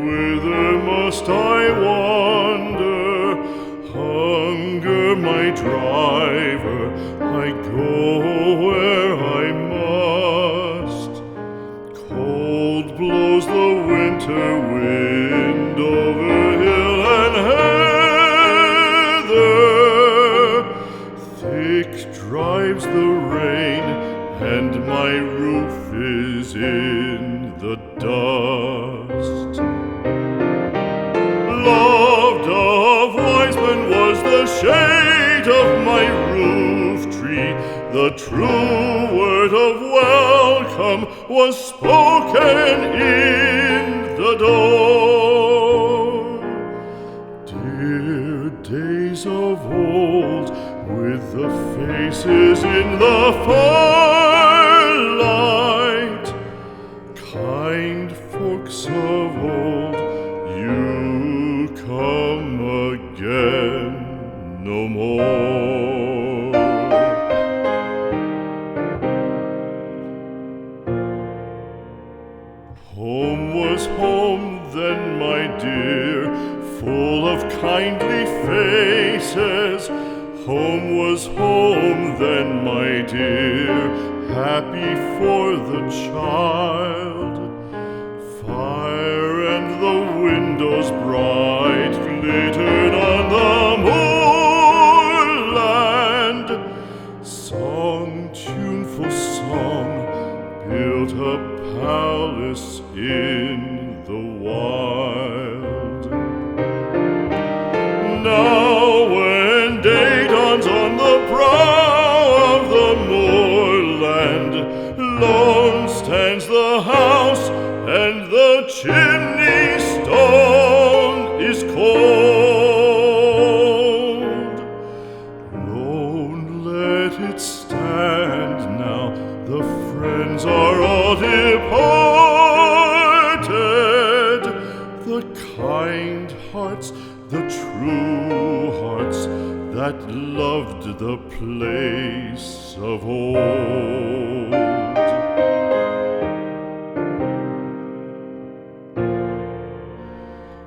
whither must I wander? Hunger my driver, I go where I must. Cold blows the winter wind over hill and heather. Thick drives the rain, and my roof is in the dust. Loved of wise men was the shade of my roof tree. The true word of welcome was spoken in the door. Dear days of old, with the faces in the firelight, kind folks of old, you come again no more. Home was home then, my dear, full of kindly faces. Home was home then, my dear, happy for the child. Fire and the windows bright glittered on the moorland. Song, tuneful song, built a palace in the wild. Now when day dawns on the brow of the moorland, lone stands the house and the chimney stone is cold. Lone, let it stand now, the friends are all departed. The kind hearts, the true hearts that loved the place of old.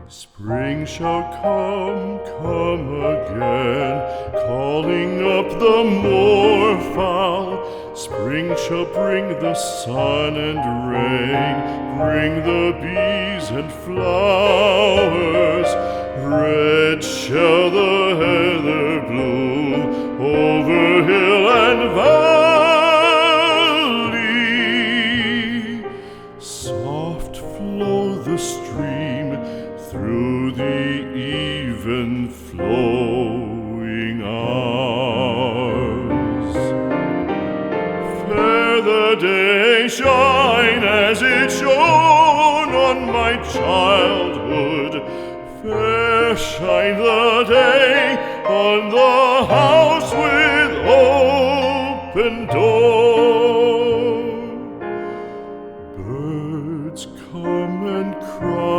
Spring shall come again, calling up the moorfowl. Spring shall bring the sun and rain, bring the bees and flowers. Red shall the heather bloom over hill and valley. Soft flow the stream through the even flowing hours. Fair the day shine as it shone on my childhood. Fair shine the day on the house with open door. Birds come and cry